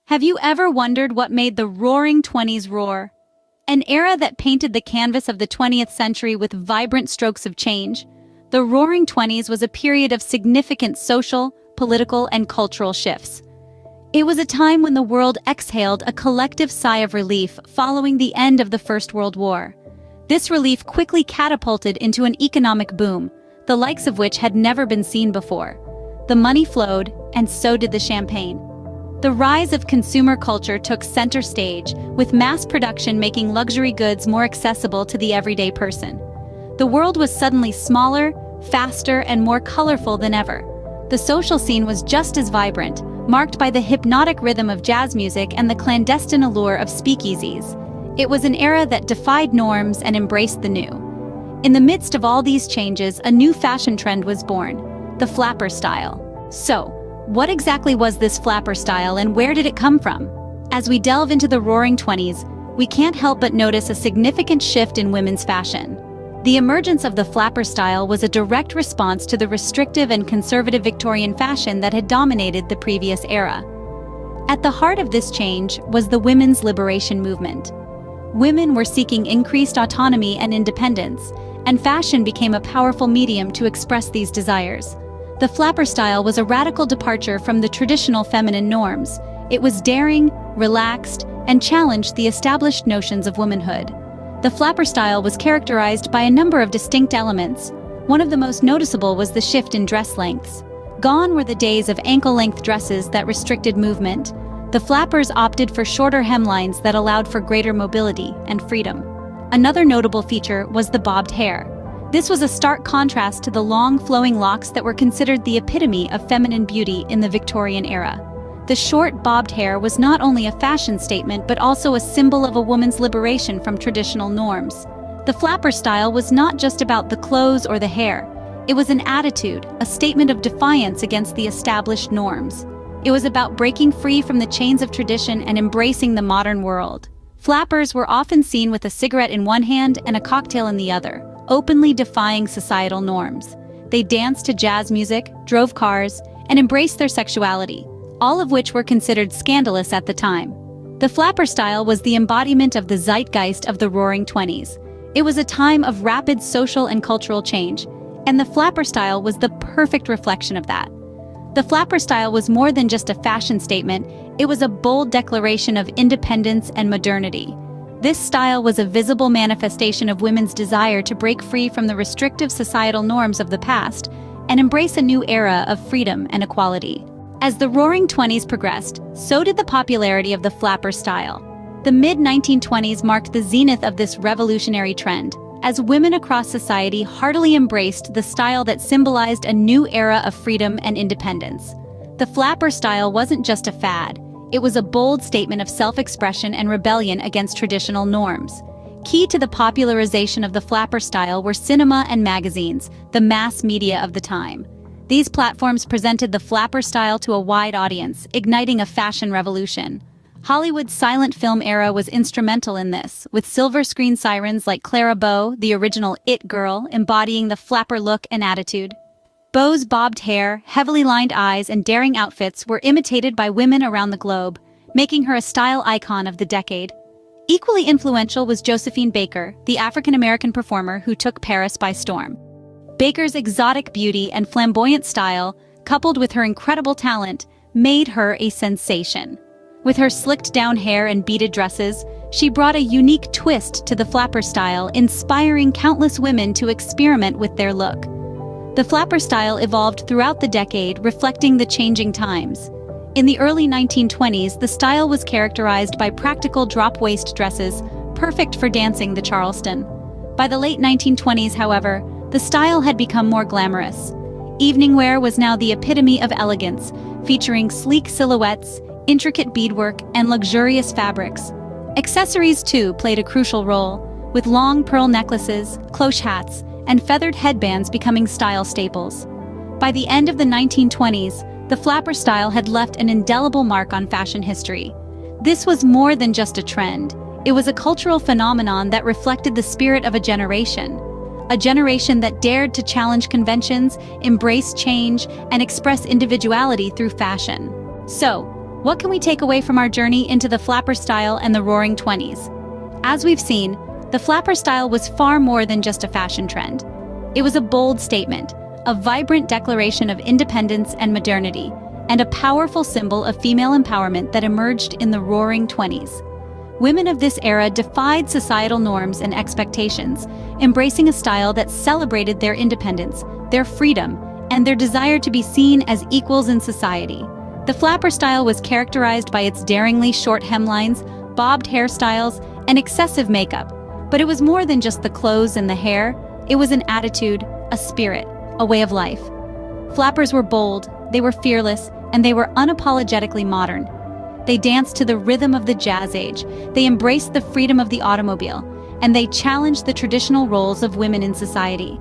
Have you ever wondered what made the Roaring Twenties roar? An era that painted the canvas of the 20th century with vibrant strokes of change, the Roaring Twenties was a period of significant social, political, and cultural shifts. It was a time when the world exhaled a collective sigh of relief following the end of the First World War. This relief quickly catapulted into an economic boom, the likes of which had never been seen before. The money flowed, and so did the champagne. The rise of consumer culture took center stage, with mass production making luxury goods more accessible to the everyday person. The world was suddenly smaller, faster, and more colorful than ever. The social scene was just as vibrant, marked by the hypnotic rhythm of jazz music and the clandestine allure of speakeasies. It was an era that defied norms and embraced the new. In the midst of all these changes, a new fashion trend was born: the flapper style. So, what exactly was this flapper style and where did it come from? As we delve into the Roaring Twenties, we can't help but notice a significant shift in women's fashion. The emergence of the flapper style was a direct response to the restrictive and conservative Victorian fashion that had dominated the previous era. At the heart of this change was the women's liberation movement. Women were seeking increased autonomy and independence, and fashion became a powerful medium to express these desires. The flapper style was a radical departure from the traditional feminine norms. It was daring, relaxed, and challenged the established notions of womanhood. The flapper style was characterized by a number of distinct elements. One of the most noticeable was the shift in dress lengths. Gone were the days of ankle-length dresses that restricted movement. The flappers opted for shorter hemlines that allowed for greater mobility and freedom. Another notable feature was the bobbed hair. This was a stark contrast to the long, flowing locks that were considered the epitome of feminine beauty in the Victorian era. The short, bobbed hair was not only a fashion statement but also a symbol of a woman's liberation from traditional norms. The flapper style was not just about the clothes or the hair. It was an attitude, a statement of defiance against the established norms. It was about breaking free from the chains of tradition and embracing the modern world. Flappers were often seen with a cigarette in one hand and a cocktail in the other, openly defying societal norms. They danced to jazz music, drove cars, and embraced their sexuality, all of which were considered scandalous at the time. The flapper style was the embodiment of the zeitgeist of the Roaring Twenties. It was a time of rapid social and cultural change, and the flapper style was the perfect reflection of that. The flapper style was more than just a fashion statement, it was a bold declaration of independence and modernity. This style was a visible manifestation of women's desire to break free from the restrictive societal norms of the past and embrace a new era of freedom and equality. As the Roaring Twenties progressed, so did the popularity of the flapper style. The mid-1920s marked the zenith of this revolutionary trend, as women across society heartily embraced the style that symbolized a new era of freedom and independence. The flapper style wasn't just a fad. It was a bold statement of self-expression and rebellion against traditional norms. Key to the popularization of the flapper style were cinema and magazines, the mass media of the time. These platforms presented the flapper style to a wide audience, igniting a fashion revolution. Hollywood's silent film era was instrumental in this, with silver screen sirens like Clara Bow, the original It Girl, embodying the flapper look and attitude. Bow's bobbed hair, heavily lined eyes, and daring outfits were imitated by women around the globe, making her a style icon of the decade. Equally influential was Josephine Baker, the African-American performer who took Paris by storm. Baker's exotic beauty and flamboyant style, coupled with her incredible talent, made her a sensation. With her slicked-down hair and beaded dresses, she brought a unique twist to the flapper style, inspiring countless women to experiment with their look. The flapper style evolved throughout the decade, reflecting the changing times. In the early 1920s, the style was characterized by practical drop-waist dresses, perfect for dancing the Charleston. By the late 1920s, however, the style had become more glamorous. Evening wear was now the epitome of elegance, featuring sleek silhouettes, intricate beadwork, and luxurious fabrics. Accessories, too, played a crucial role, with long pearl necklaces, cloche hats, and feathered headbands becoming style staples. By the end of the 1920s, the flapper style had left an indelible mark on fashion history. This was more than just a trend. It was a cultural phenomenon that reflected the spirit of a generation that dared to challenge conventions, embrace change, and express individuality through fashion. So, What can we take away from our journey into the flapper style and the Roaring Twenties? As we've seen, the flapper style was far more than just a fashion trend. It was a bold statement, a vibrant declaration of independence and modernity, and a powerful symbol of female empowerment that emerged in the Roaring Twenties. Women of this era defied societal norms and expectations, embracing a style that celebrated their independence, their freedom, and their desire to be seen as equals in society. The flapper style was characterized by its daringly short hemlines, bobbed hairstyles, and excessive makeup. But it was more than just the clothes and the hair. It was an attitude, a spirit, a way of life. Flappers were bold, they were fearless, and they were unapologetically modern. They danced to the rhythm of the jazz age, they embraced the freedom of the automobile, and they challenged the traditional roles of women in society.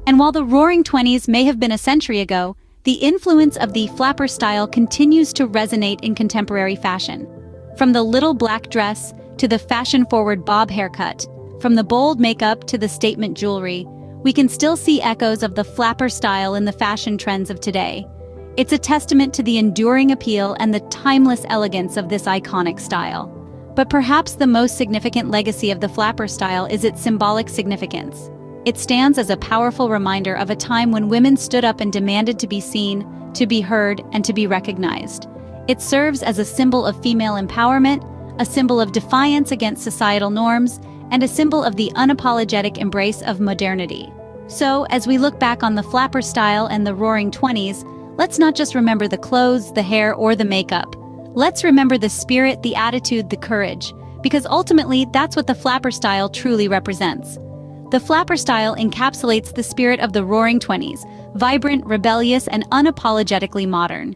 And while the Roaring Twenties may have been a century ago, the influence of the flapper style continues to resonate in contemporary fashion. From the little black dress to the fashion-forward bob haircut, from the bold makeup to the statement jewelry, we can still see echoes of the flapper style in the fashion trends of today. It's a testament to the enduring appeal and the timeless elegance of this iconic style. But perhaps the most significant legacy of the flapper style is its symbolic significance. It stands as a powerful reminder of a time when women stood up and demanded to be seen, to be heard, and to be recognized. It serves as a symbol of female empowerment, a symbol of defiance against societal norms, and a symbol of the unapologetic embrace of modernity. So, as we look back on the flapper style and the Roaring Twenties, let's not just remember the clothes, the hair, or the makeup. Let's remember the spirit, the attitude, the courage, because ultimately that's what the flapper style truly represents. The flapper style encapsulates the spirit of the Roaring Twenties, vibrant, rebellious, and unapologetically modern.